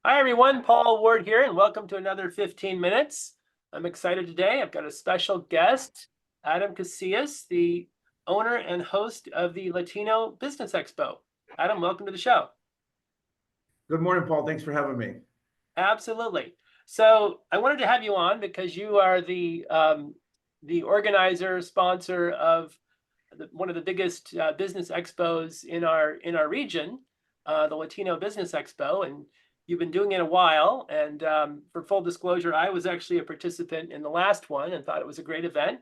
Hi, everyone. Paul Ward here, and welcome to another 15 Minutes. I'm excited today. I've got a special guest, Adam Casillas, the owner and host of the Latino Business Expo. Adam, welcome to the show. Good morning, Paul. Thanks for having me. Absolutely. So I wanted to have you on because you are the organizer, sponsor of one of the biggest business expos in our region, the Latino Business Expo, and you've been doing it a while. And for full disclosure, I was actually a participant in the last one and thought it was a great event.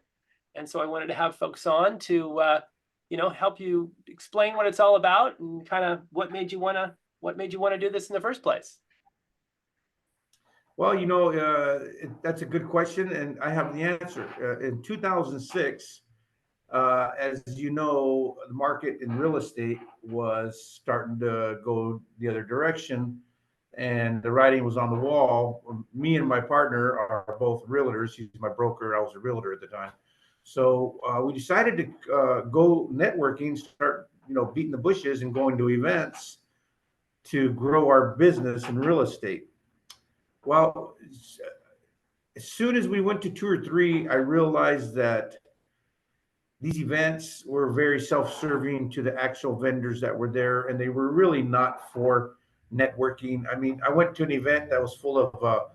And so I wanted to have folks on to help you explain what it's all about and kind of what made you want to do this in the first place. Well, that's a good question, and I have the answer. In 2006, as you know, the market in real estate was starting to go the other direction, and the writing was on the wall. Me and my partner are both realtors. He's my broker. I was a realtor at the time. So we decided to go networking, start, beating the bushes and going to events to grow our business in real estate. Well, as soon as we went to 2 or 3, I realized that these events were very self-serving to the actual vendors that were there, and they were really not for networking. I mean, I went to an event that was full of,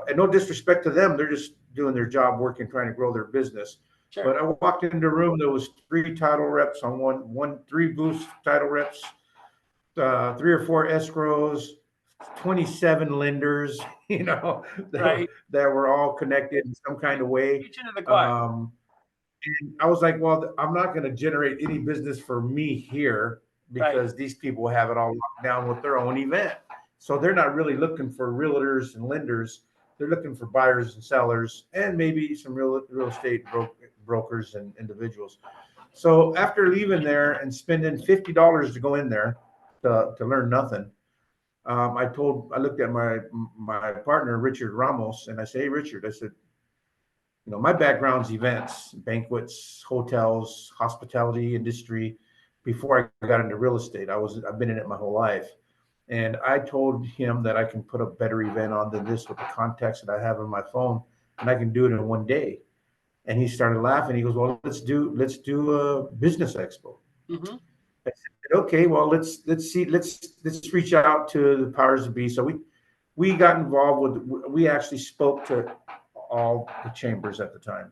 and no disrespect to them, they're just doing their job, working, trying to grow their business. Sure. But I walked into a room, there was 3 title reps on 3 booths, title reps, 3 or 4 escrows, 27 lenders, Right. that were all connected in some kind of way. Each into the choir. And I was like, well, I'm not going to generate any business for me here because Right. these people have it all locked down with their own event. So they're not really looking for realtors and lenders. They're looking for buyers and sellers and maybe some real estate brokers and individuals. So after leaving there and spending $50 to go in there to learn nothing, I looked at my partner, Richard Ramos, and I said, hey, Richard, I said, my background's events, banquets, hotels, hospitality industry. Before I got into real estate, I've been in it my whole life. And I told him that I can put a better event on than this with the contacts that I have on my phone, and I can do it in one day. And he started laughing. He goes, well, let's do a business expo. Mm-hmm. I said, okay, well, let's reach out to the powers that be. So we got involved we actually spoke to all the chambers at the time,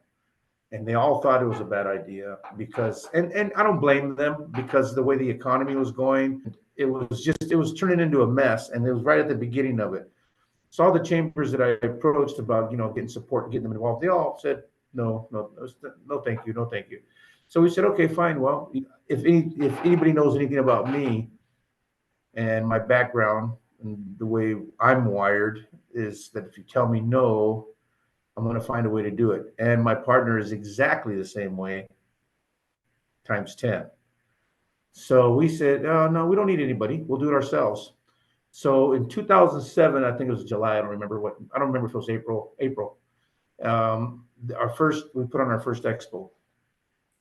and they all thought it was a bad idea because, and I don't blame them, because the way the economy was going, it was turning into a mess, and it was right at the beginning of it. So all the chambers that I approached about, getting support, getting them involved, they all said, no, thank you, no, thank you. So we said, okay, fine. Well, if anybody knows anything about me and my background and the way I'm wired, is that if you tell me no, I'm going to find a way to do it. And my partner is exactly the same way, times 10. So we said, oh, no, we don't need anybody. We'll do it ourselves. So in 2007, I think it was July. I don't remember if it was April. We put on our first expo.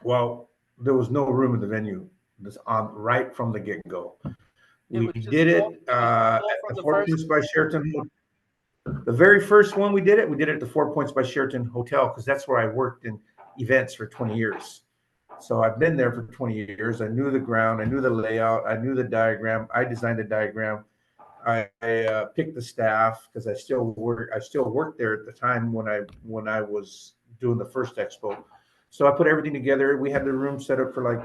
Well, there was no room in the venue. It was on right from the get-go. We did it at the 4 Points by Sheraton. The very first one we did it at the 4 Points by Sheraton Hotel, because that's where I worked in events for 20 years. So I've been there for 20 years. I knew the ground. I knew the layout. I knew the diagram. I designed the diagram. I picked the staff because I still worked there at the time when I was doing the first expo. So I put everything together. We had the room set up for like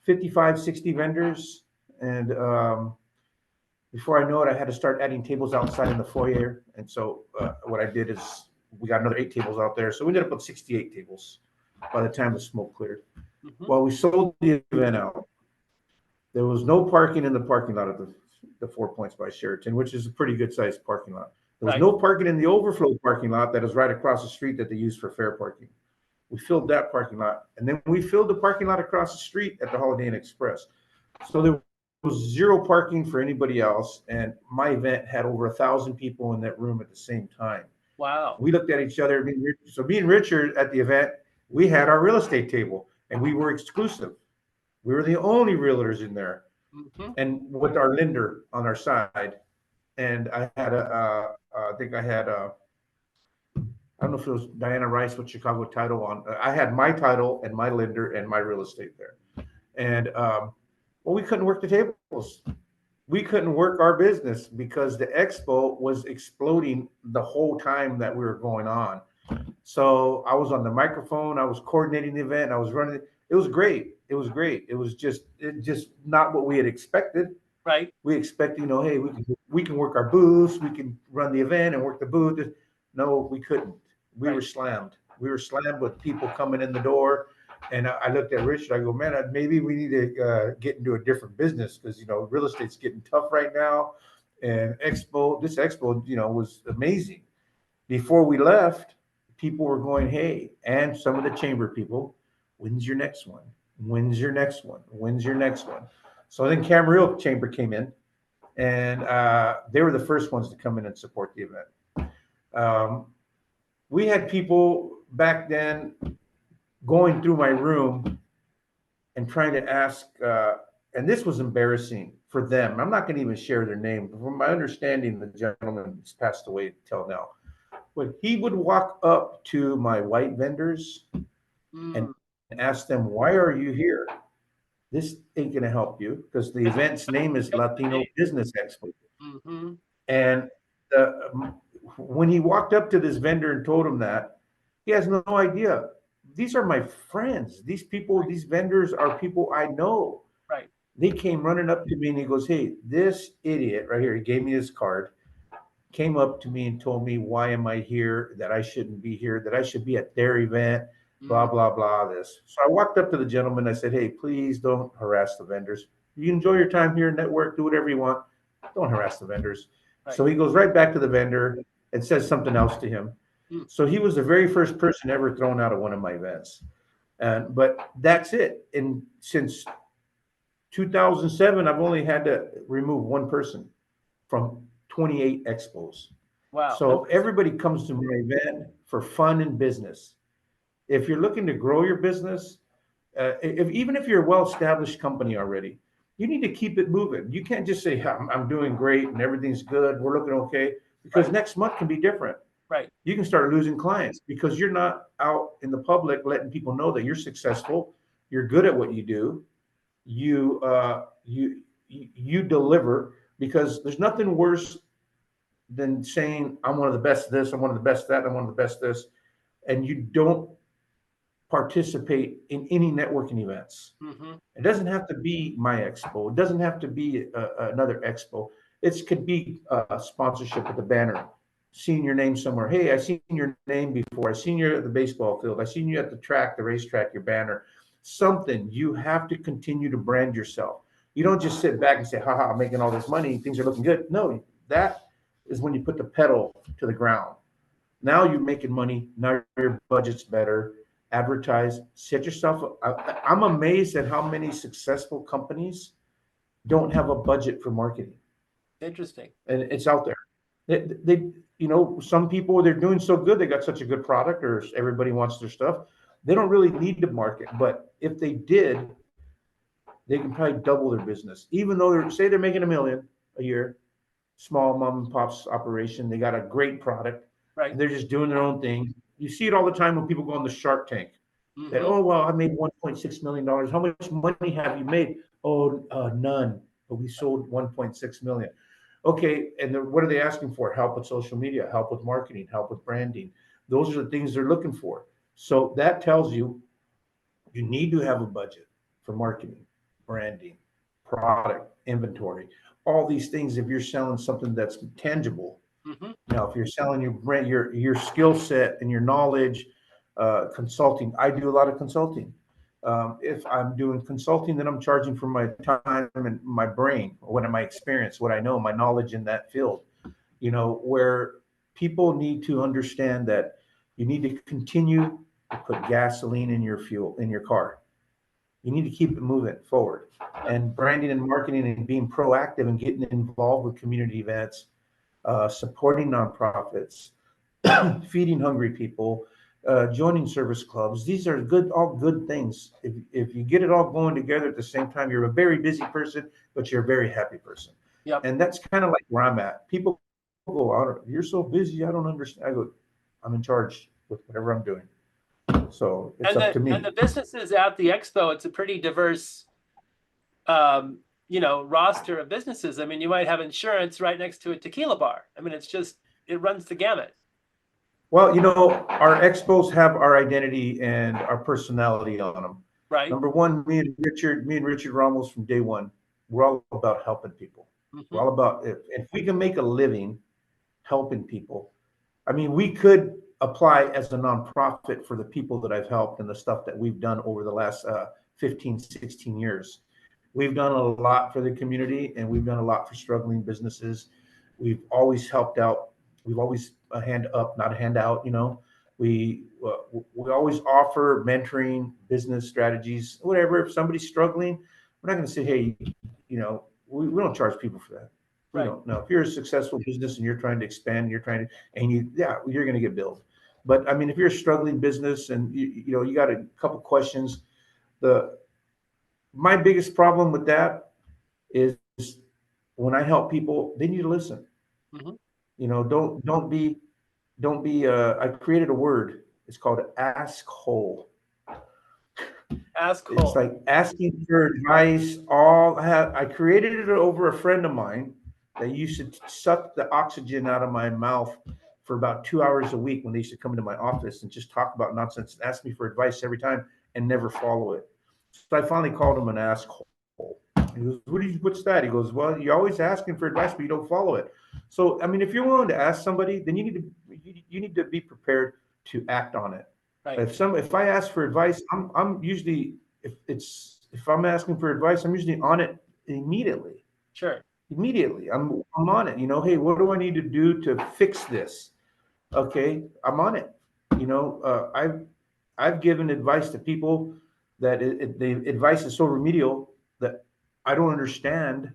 55, 60 vendors. And before I know it, I had to start adding tables outside in the foyer. And so what I did is we got another 8 tables out there. So we ended up with 68 tables by the time the smoke cleared. Mm-hmm. Well, we sold the event out. There was no parking in the parking lot of the 4 Points by Sheraton, which is a pretty good sized parking lot. There was no parking in the overflow parking lot that is right across the street that they use for fair parking. We filled that parking lot, and then we filled the parking lot across the street at the Holiday Inn Express. So there was 0 parking for anybody else, and my event had over 1,000 people in that room at the same time. Wow. We looked at each other. So me and Richard at the event, we had our real estate table, and we were exclusive. We were the only realtors in there. Mm-hmm. And with our lender on our side. and I had I think I had I don't know if it was Diana Rice with Chicago Title on. I had my title and my lender and my real estate there, and well, we couldn't work the tables. We couldn't work our business because the expo was exploding the whole time that we were going on. So I was on the microphone, I was coordinating the event, I was running it. It was great. It was great. It just not what we had expected. Right. We expect, hey, we can work our booths, we can run the event and work the booth. No, we couldn't. We were slammed. We were slammed with people coming in the door. And I looked at Richard. I go, man, maybe we need to get into a different business because real estate's getting tough right now. And this expo, was amazing. Before we left, people were going, hey, and some of the chamber people, when's your next one? When's your next one? When's your next one? So then Camarillo Chamber came in, and they were the first ones to come in and support the event. We had people back then going through my room and trying to ask, and this was embarrassing for them. I'm not going to even share their name. But from my understanding, the gentleman has passed away till now. But he would walk up to my white vendors and ask them, why are you here? This ain't going to help you because the event's name is Latino Business Expo. Mm-hmm. And when he walked up to this vendor and told him that, he has no idea. These are my friends. These people, these vendors are people I know. Right. They came running up to me and he goes, hey, this idiot right here, he gave me his card, came up to me and told me, why am I here? That I shouldn't be here, that I should be at their event, blah, blah, blah, this. So I walked up to the gentleman. I said, hey, please don't harass the vendors. You enjoy your time here, network, do whatever you want. Don't harass the vendors. Right. So he goes right back to the vendor and says something else to him. So he was the very first person ever thrown out of one of my events. But that's it. And since 2007, I've only had to remove one person from 28 expos. Wow. So everybody comes to my event for fun and business. If you're looking to grow your business, even if you're a well-established company already, you need to keep it moving. You can't just say, I'm doing great and everything's good, we're looking okay, because next month can be different. Right. You can start losing clients because you're not out in the public letting people know that you're successful, you're good at what you do, you deliver, because there's nothing worse than saying I'm one of the best this, I'm one of the best that, I'm one of the best this, and you don't participate in any networking events. Mm-hmm. It doesn't have to be my expo. It doesn't have to be another expo. It could be a sponsorship with a banner, seeing your name somewhere. Hey, I seen your name before. I seen you at the baseball field. I seen you at the track, the racetrack, your banner. Something. You have to continue to brand yourself. You don't just sit back and say, haha, I'm making all this money, things are looking good. No, that is when you put the pedal to the ground. Now you're making money. Now your budget's better. Advertise, set yourself up. I'm amazed at how many successful companies don't have a budget for marketing. Interesting. And it's out there. They some people, they're doing so good, they got such a good product, or everybody wants their stuff. They don't really need to market. But if they did, they can probably double their business. Even though they're making $1 million a year, small mom and pop's operation, they got a great product. Right. And they're just doing their own thing. You see it all the time when people go on the Shark Tank. Mm-hmm. That, oh, well, I made $1.6 million. How much money have you made? Oh, none. But we sold 1.6 million. Okay, and what are they asking for? Help with social media, help with marketing, help with branding. Those are the things they're looking for. So that tells you need to have a budget for marketing, branding, product, inventory, all these things. If you're selling something that's tangible. Mm-hmm. Now, if you're selling your skill set and your knowledge, consulting, I do a lot of consulting. If I'm doing consulting, then I'm charging for my time and my brain, my experience, what I know, my knowledge in that field. Where people need to understand that you need to continue to put gasoline in your fuel, in your car. You need to keep it moving forward. And branding and marketing and being proactive and getting involved with community events, supporting nonprofits, feeding hungry people, joining service clubs. These are all good things. If you get it all going together at the same time, you're a very busy person, but you're a very happy person. Yep. And that's kind of like where I'm at. People go, you're so busy, I don't understand. I go, I'm in charge with whatever I'm doing. So it's up to me. And the businesses at the expo, it's a pretty diverse, roster of businesses. I mean, you might have insurance right next to a tequila bar. I mean, it runs the gamut. Well, our expos have our identity and our personality on them. Right. Number one, me and Richard Ramos from day one, we're all about helping people. Mm-hmm. We're all about if we can make a living helping people. I mean, we could apply as a nonprofit for the people that I've helped and the stuff that we've done over the last 15, 16 years. We've done a lot for the community, and we've done a lot for struggling businesses. We've always helped out. We've always a hand up, not a handout. We always offer mentoring, business strategies, whatever. If somebody's struggling, we're not going to say, hey, we don't charge people for that. Right. We don't. No, if you're a successful business and you're trying to expand, you're going to get billed. But I mean, if you're a struggling business and you got a couple questions, my biggest problem with that is when I help people, they need to listen. Mm-hmm. Don't be. I created a word. It's called ASKhole. ASKhole. It's like asking for advice. I created it over a friend of mine that used to suck the oxygen out of my mouth for about 2 hours a week when they used to come into my office and just talk about nonsense and ask me for advice every time and never follow it. So I finally called him an ASKhole. He goes, what's that? He goes, well, you're always asking for advice, but you don't follow it. So, I mean, if you're willing to ask somebody, then you need to be prepared to act on it. Right. If I ask for advice, I'm usually, if I'm asking for advice, I'm usually on it immediately. Sure. Immediately. I'm on it. Hey, what do I need to do to fix this? Okay, I'm on it. I've given advice to people that the advice is so remedial that I don't understand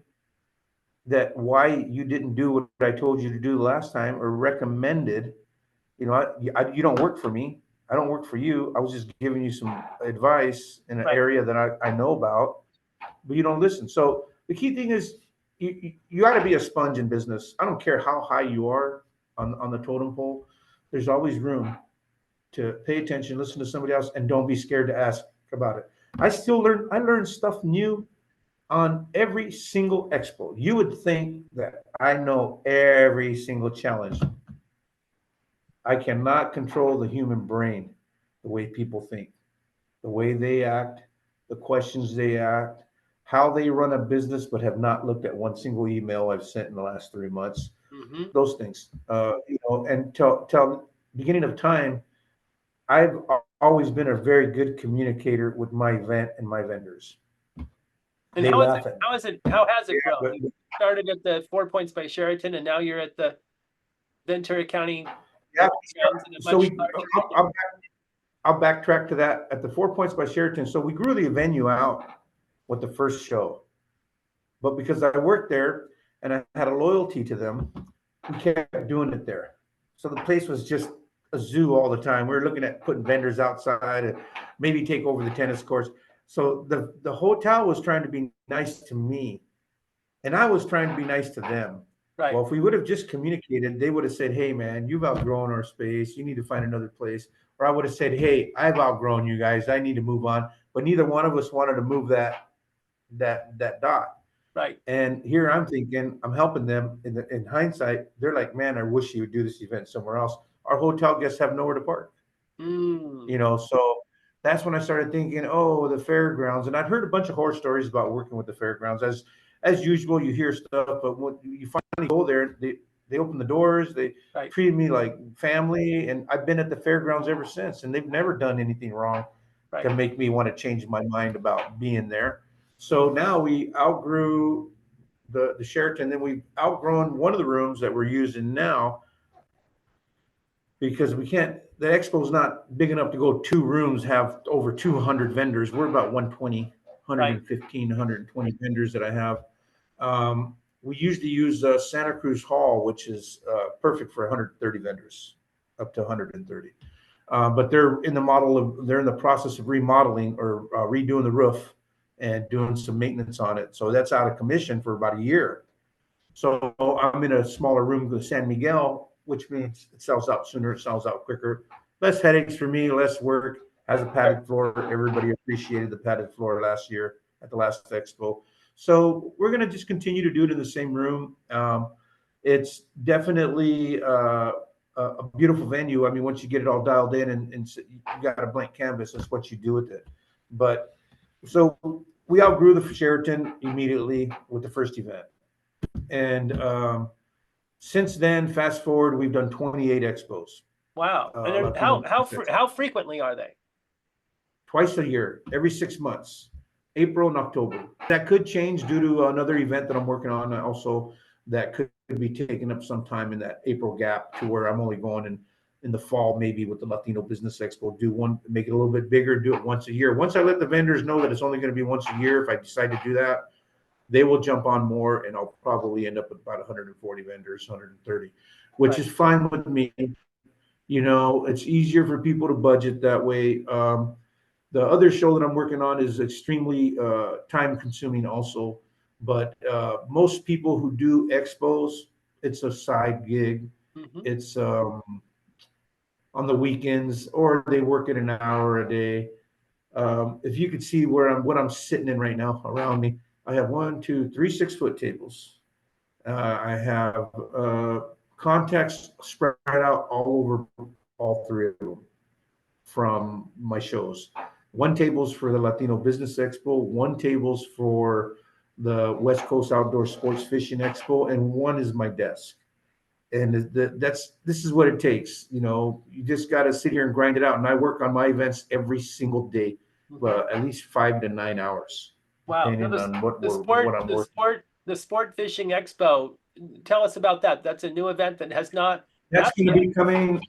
that why you didn't do what I told you to do last time or recommended. You don't work for me. I don't work for you. I was just giving you some advice in an area that I know about, but you don't listen. So the key thing is you got to be a sponge in business. I don't care how high you are on the totem pole. There's always room to pay attention, listen to somebody else, and don't be scared to ask about it. I learn stuff new on every single expo. You would think that I know every single challenge. I cannot control the human brain, the way people think, the way they act, the questions they ask, how they run a business but have not looked at one single email I've sent in the last 3 months. Mm-hmm. Those things, and till beginning of time, I've always been a very good communicator with my event and my vendors. And how has it grown? You started at the 4 Points by Sheraton, and now you're at the Ventura County. Yeah. So I'll backtrack to that at the 4 Points by Sheraton. So we grew the venue out with the first show, but because I worked there and I had a loyalty to them, we kept doing it there. So the place was just a zoo all the time. We were looking at putting vendors outside and maybe take over the tennis courts. So the hotel was trying to be nice to me, and I was trying to be nice to them. Right. Well, if we would have just communicated, they would have said, hey, man, you've outgrown our space. You need to find another place. Or I would have said, hey, I've outgrown you guys. I need to move on. But neither one of us wanted to move that dot. Right. And here I'm thinking, I'm helping them. In hindsight, they're like, man, I wish you would do this event somewhere else. Our hotel guests have nowhere to park. So that's when I started thinking, oh, the fairgrounds. And I'd heard a bunch of horror stories about working with the fairgrounds. As usual, you hear stuff, but when you finally go there, they open the doors, they treated me like family, and I've been at the fairgrounds ever since, and they've never done anything wrong to make me want to change my mind about being there. So now we outgrew the Sheraton, then we've outgrown one of the rooms that we're using now because the expo is not big enough to go 2 rooms, have over 200 vendors. We're about 120, 115, 120 vendors that I have. We usually use Santa Cruz Hall, which is perfect for 130 vendors, up to 130. But they're in the process of remodeling or redoing the roof and doing some maintenance on it. So that's out of commission for about a year. So I'm in a smaller room with San Miguel, which means it sells out sooner, it sells out quicker. Less headaches for me, less work. Has a padded floor. Everybody appreciated the padded floor last year at the last expo. So we're going to just continue to do it in the same room. It's definitely a beautiful venue. I mean, once you get it all dialed in and you got a blank canvas, that's what you do with it. But so we outgrew the Sheraton immediately with the first event. And since then, fast forward, we've done 28 expos. Wow. And how frequently are they? Twice a year, every 6 months, April and October. That could change due to another event that I'm working on also that could be taking up some time in that April gap to where I'm only going in the fall, maybe with the Latino Business Expo, do one, make it a little bit bigger, do it once a year. Once I let the vendors know that it's only going to be once a year, if I decide to do that, they will jump on more, and I'll probably end up with about 140 vendors, 130, which is fine with me. You know, it's easier for people to budget that way. The other show that I'm working on is extremely time consuming also, but most people who do expos, it's a side gig. It's on the weekends, or they work it an hour a day. If you could see what I'm sitting in right now around me, I have 1, 2, 3 6-foot tables. I have contacts spread out all over all 3 of them from my shows. 1 table's for the Latino Business Expo, 1 table's for the West Coast Outdoor Sports Fishing Expo, and 1 is my desk. And this is what it takes. You know, you just got to sit here and grind it out. And I work on my events every single day, at least 5 to 9 hours. Wow. Now the Sportfishing Expo, tell us about that. That's a new event that has not. That's going to be coming.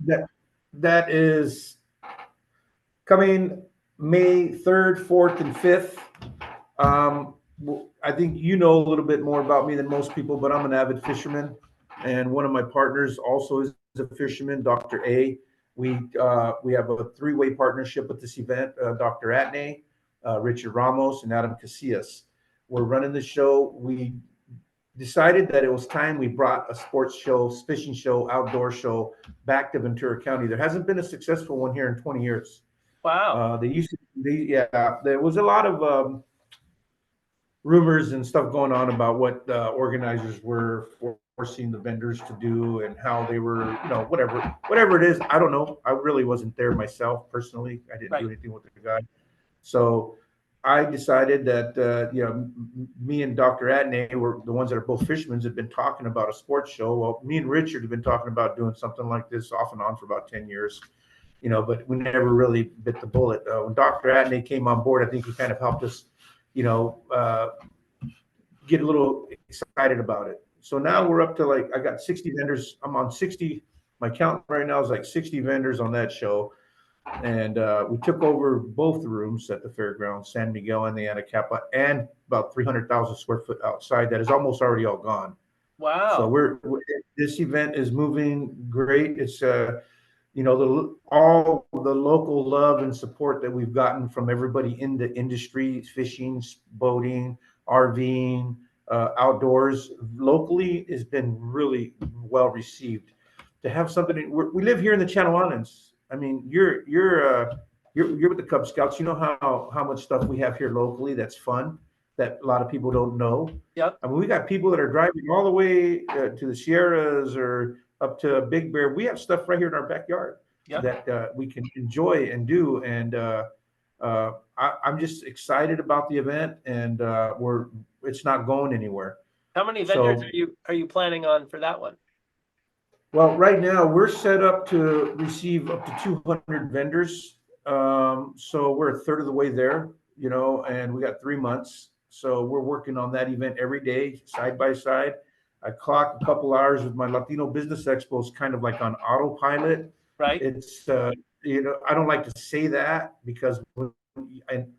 That is coming May 3rd, 4th, and 5th. I think you know a little bit more about me than most people, but I'm an avid fisherman. And one of my partners also is a fisherman, Dr. A. We have a 3-way partnership with this event, Dr. Atney, Richard Ramos, and Adam Casillas. We're running the show. We decided that it was time we brought a sports show, fishing show, outdoor show back to Ventura County. There hasn't been a successful one here in 20 years. Wow. There was a lot of rumors and stuff going on about what organizers were forcing the vendors to do and how they were, you know, whatever it is. I don't know. I really wasn't there myself personally. I didn't do anything with the guy. So I decided that, me and Dr. Atney were the ones that are both fishermen, had been talking about a sports show. Well, me and Richard have been talking about doing something like this off and on for about 10 years, you know, but we never really bit the bullet. When Dr. Atney came on board, I think he kind of helped us, you know, get a little excited about it. So now we're up to I got 60 vendors. I'm on 60. My count right now is like 60 vendors on that show. And we took over both rooms at the fairgrounds, San Miguel and the Anacapa, and about 300,000 square foot outside that is almost already all gone. Wow. So this event is moving great. It's all the local love and support that we've gotten from everybody in the industry, fishing, boating, RVing, outdoors locally has been really well received. To have something, we live here in the Channel Islands. I mean, you're with the Cub Scouts. You know how much stuff we have here locally that's fun that a lot of people don't know. Yep. I mean, we got people that are driving all the way to the Sierras or up to Big Bear. We have stuff right here in our backyard that we can enjoy and do. And I'm just excited about the event, and it's not going anywhere. How many vendors are you planning on for that one? Well, right now we're set up to receive up to 200 vendors. So we're a third of the way there, you know, and we got 3 months. So we're working on that event every day, side by side. I clock a couple hours with my Latino Business Expo. It's kind of like on autopilot. Right. It's, I don't like to say that because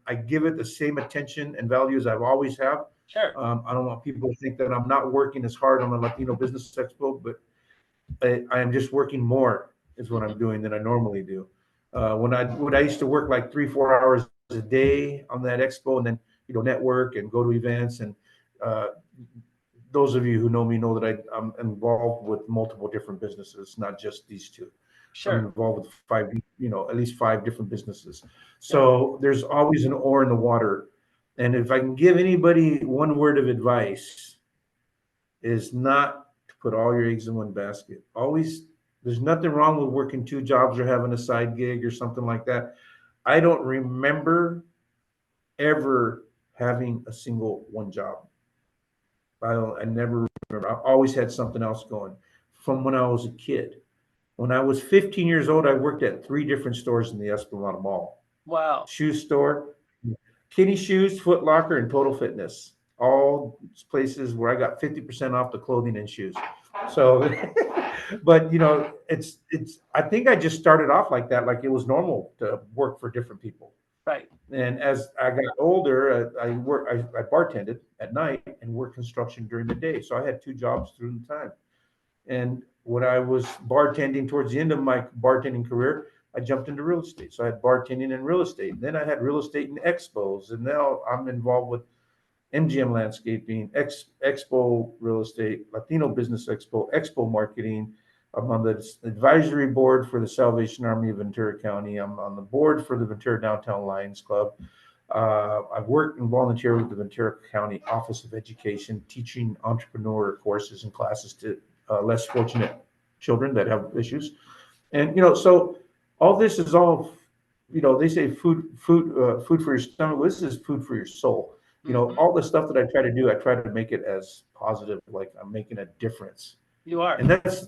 I give it the same attention and value as I've always have. Sure. I don't want people to think that I'm not working as hard on the Latino Business Expo, but I am just working more is what I'm doing than I normally do. When I used to work like 3-4 hours a day on that expo, and then network and go to events and those of you who know me know that I'm involved with multiple different businesses, not just these two. I'm Sure. involved with at least 5 different businesses. So there's always an oar in the water. And if I can give anybody one word of advice, is not to put all your eggs in one basket. Always, there's nothing wrong with working 2 jobs or having a side gig or something like that. I don't remember ever having a single one job. I never remember. I always had something else going from when I was a kid. When I was 15 years old, I worked at 3 different stores in the Esplanade Mall. Wow. Shoe store, Kinney Shoes, Foot Locker, and Total Fitness. All places where I got 50% off the clothing and shoes. So, but it's. I think I just started off like that, like it was normal to work for different people. Right. And as I got older, I bartended at night and worked construction during the day. So I had 2 jobs through the time. And when I was bartending towards the end of my bartending career, I jumped into real estate. So I had bartending and real estate. Then I had real estate and expos. And now I'm involved with MGM Landscaping, Expo Real Estate, Latino Business Expo, Expo Marketing. I'm on the advisory board for the Salvation Army of Ventura County. I'm on the board for the Ventura Downtown Lions Club. I've worked and volunteered with the Ventura County Office of Education, teaching entrepreneur courses and classes to less fortunate children that have issues. And so all this is all, they say food for your stomach. Well, this is food for your soul. All the stuff that I try to do, I try to make it as positive, like I'm making a difference. You are. And that's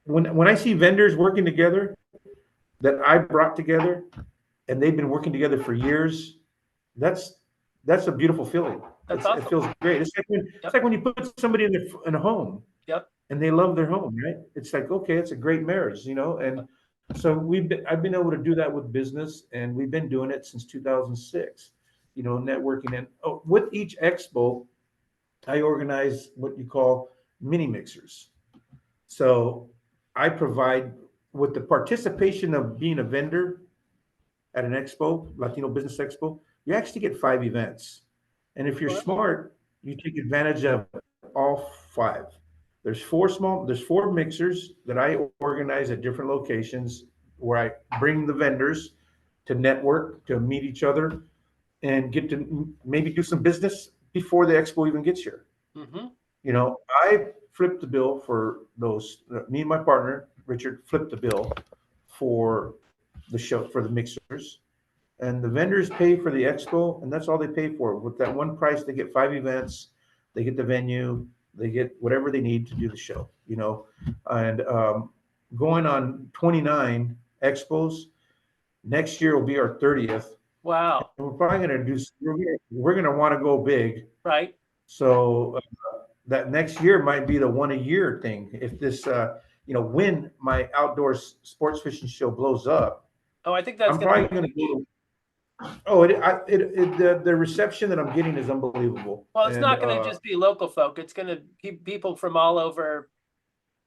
when I see vendors working together that I brought together and they've been working together for years, that's a beautiful feeling. That's awesome. It feels great. It's like when you put somebody in a home. Yep. And they love their home, right? It's like, okay, it's a great marriage, and so I've been able to do that with business, and we've been doing it since 2006, networking. And with each expo, I organize what you call mini mixers. So I provide, with the participation of being a vendor at an expo, Latino Business Expo, you actually get 5 events. And if you're smart, you take advantage of all 5. There's 4 mixers that I organize at different locations where I bring the vendors to network, to meet each other, and get to maybe do some business before the expo even gets here. Mm-hmm. I flipped the bill for those. Me and my partner Richard flipped the bill for the show, for the mixers, and the vendors pay for the expo, and that's all they pay for. With that one price, they get 5 events, they get the venue. They get whatever they need to do the show, and going on 29 expos. Next year will be our 30th. Wow. And we're probably going to we're going to want to go big. Right. So that next year might be the one a year thing. If this, when my outdoors sports fishing show blows up. Oh, I think that's probably going to go. The reception that I'm getting is unbelievable. Well, it's not going to just be local folk. It's going to be people from all over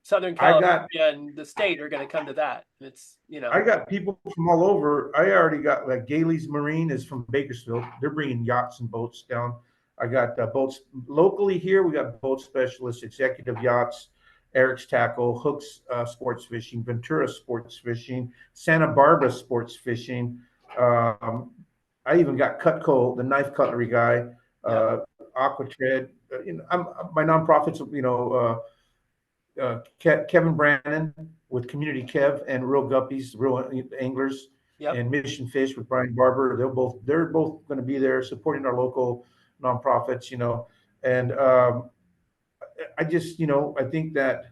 Southern California and the state are going to come to that. It's, I got people from all over. I already got, like, Gailey's Marine is from Bakersfield. They're bringing yachts and boats down. I got boats locally here. We got boat specialists, Executive Yachts, Eric's Tackle, Hooks Sports Fishing, Ventura Sports Fishing, Santa Barbara Sports Fishing. I even got Cutco, the knife cutlery guy, Aquatred. My nonprofits, Kevin Brannon with Community Kev and Real Guppies, Real Anglers, and Mission Fish with Brian Barber. They're both going to be there supporting our local nonprofits, and I just, I think that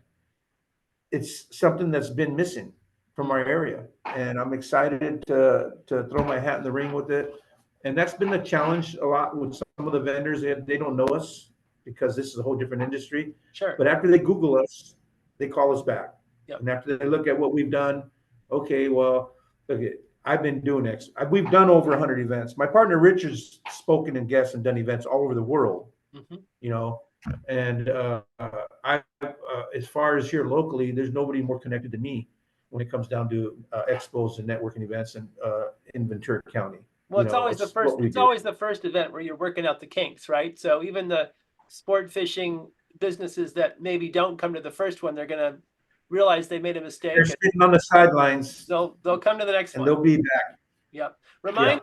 it's something that's been missing from our area, and I'm excited to throw my hat in the ring with it. And that's been the challenge a lot with some of the vendors. They don't know us because this is a whole different industry. Sure. But after they Google us, they call us back. Yep. And after they look at what we've done, okay, well, okay, I've been doing X. We've done over 100 events. My partner Richard's spoken and guests and done events all over the world. Mm-hmm. And as far as here locally, there's nobody more connected to me when it comes down to expos and networking events in Ventura County. Well, it's always the first. It's always the first event where you're working out the kinks, right? So even the sport fishing businesses that maybe don't come to the first one, they're going to realize they made a mistake. They're sitting on the sidelines. They'll come to the next and one. they'll be back. Yep. Remind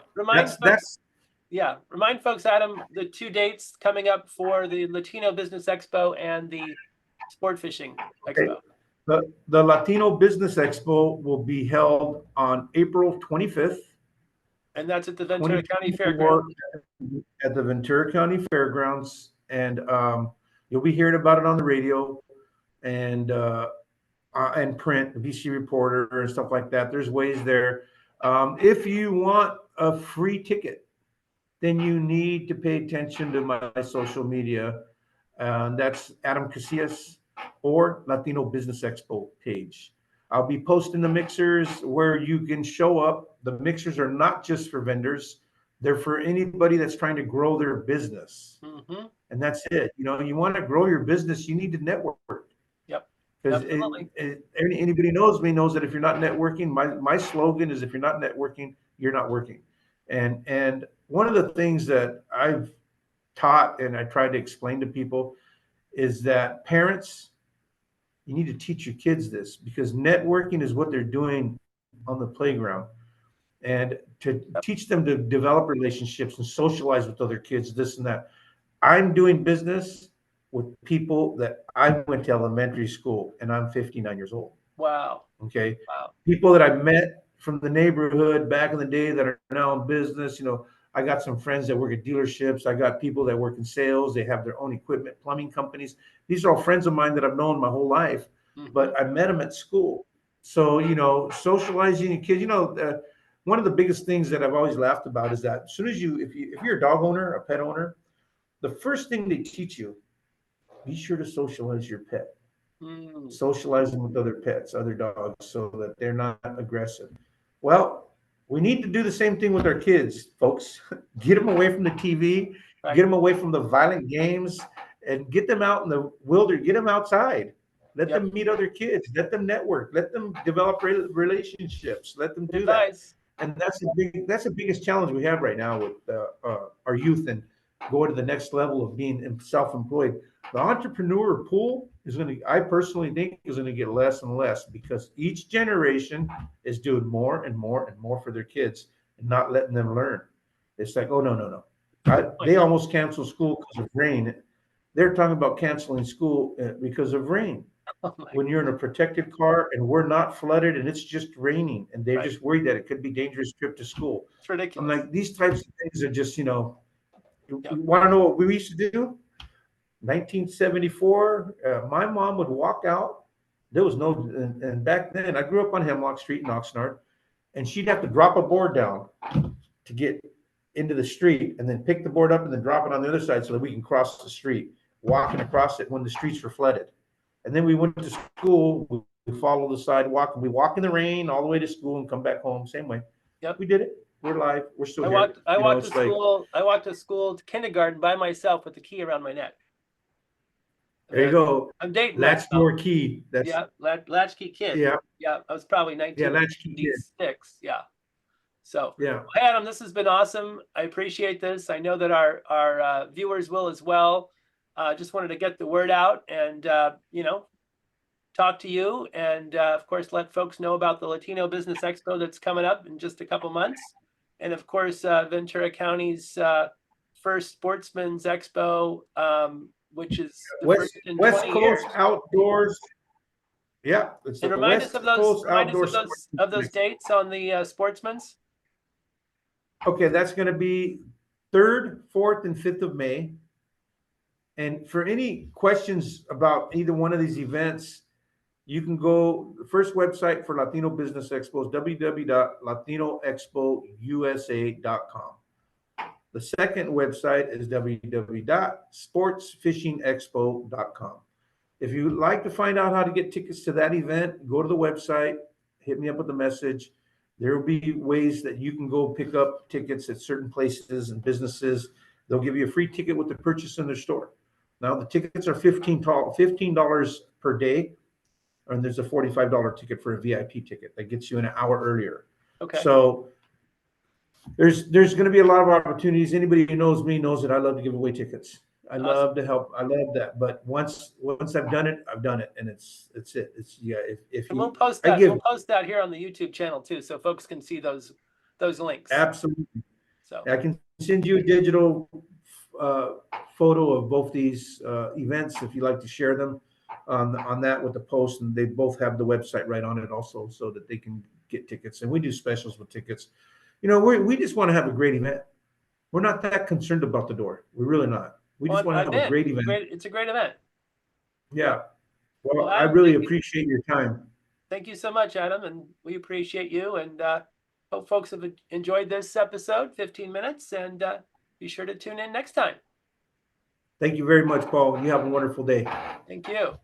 folks, Adam, the 2 dates coming up for the Latino Business Expo and the Sportfishing Expo. The Latino Business Expo will be held on April 25th. And that's at the Ventura County Fairgrounds. At the Ventura County Fairgrounds. And you'll be hearing about it on the radio and print, VC Reporter and stuff like that. There's ways there. If you want a free ticket, then you need to pay attention to my social media. That's Adam Casillas or Latino Business Expo page. I'll be posting the mixers where you can show up. The mixers are not just for vendors. They're for anybody that's trying to grow their business. Mm-hmm. And that's it. You know, you want to grow your business, you need to network. Yep. Because anybody knows me knows that if you're not networking, my slogan is if you're not networking, you're not working. And one of the things that I've taught and I try to explain to people is that parents, you need to teach your kids this, because networking is what they're doing on the playground. And to teach them to develop relationships and socialize with other kids, this and that. I'm doing business with people that I went to elementary school, and I'm 59 years old. Wow. Okay. Wow. People that I met from the neighborhood back in the day that are now in business. You know, I got some friends that work at dealerships. I got people that work in sales. They have their own equipment, plumbing companies. These are all friends of mine that I've known my whole life, but I met them at school. So, you know, socializing your kids, you know, one of the biggest things that I've always laughed about is that as soon as if you're a dog owner, a pet owner, the first thing they teach you, be sure to socialize your pet. Socialize them with other pets, other dogs, so that they're not aggressive. Well, we need to do the same thing with our kids, folks. Get them away from the TV, get them away from the violent games, and get them out in the wilderness, get them outside. Let them meet other kids, let them network, let them develop relationships, let them do that. And that's the biggest challenge we have right now with our youth and going to the next level of being self-employed. The entrepreneur pool I personally think is going to get less and less, because each generation is doing more and more and more for their kids and not letting them learn. It's like, oh, no. They almost canceled school because of rain. They're talking about canceling school because of rain. When you're in a protected car and we're not flooded and it's just raining, and they're just worried that it could be a dangerous trip to school. It's ridiculous. I'm like, these types of things are just, you know, you want to know what we used to do? 1974, my mom would walk out. There was no, and back then I grew up on Hemlock Street in Oxnard, and she'd have to drop a board down to get into the street and then pick the board up and then drop it on the other side so that we can cross the street, walking across it when the streets were flooded. And then we went to school, we follow the sidewalk, and we walk in the rain all the way to school and come back home same way. Yep. We did it. We're live. We're still here. I walked to school to kindergarten by myself with the key around my neck. There you go. I'm dating Latchdoor key. That's latchkey kid. Yeah. I was probably 1996. Yeah. So yeah. Well, Adam, this has been awesome. I appreciate this. I know that our viewers will as well. Just wanted to get the word out and you know, talk to you, and of course let folks know about the Latino Business Expo that's coming up in just a couple months, and of course Ventura County's first Sportsman's Expo, which is the West Coast years. Outdoors. Yeah, it's and remind us of those dates on the Sportsman's. Okay, that's going to be 3rd, 4th, and 5th of May. And for any questions about either one of these events, you can go, the first website for Latino Business Expo is www.latinoexpousa.com. The second website is www.sportsfishingexpo.com. If you'd like to find out how to get tickets to that event, go to the website, hit me up with a message. There will be ways that you can go pick up tickets at certain places and businesses. They'll give you a free ticket with the purchase in their store. Now the tickets are $15 per day, and there's a $45 ticket for a VIP ticket that gets you an hour earlier. Okay. So there's going to be a lot of opportunities. Anybody who knows me knows that I love to give away tickets. I love to help. I love that. But once I've done it, and it's it. It's yeah. If And we'll you, post I that. give We'll post that here on the YouTube channel too, so folks can see those links. absolutely. So I can send you a digital uh, photo of both these events if you like to share them on that with the post, and they both have the website right on it also, so that they can get tickets. And we do specials with tickets. You know, we just want to have a great event. We're not that concerned about the door. We're really not. We just want to have a great event. It's a great event. Yeah. Well, I Adam, really appreciate your time. Thank you so much, Adam, and we appreciate you. And hope folks have enjoyed this episode, 15 minutes, and be sure to tune in next time. Thank you very much, Paul. You have a wonderful day. Thank you.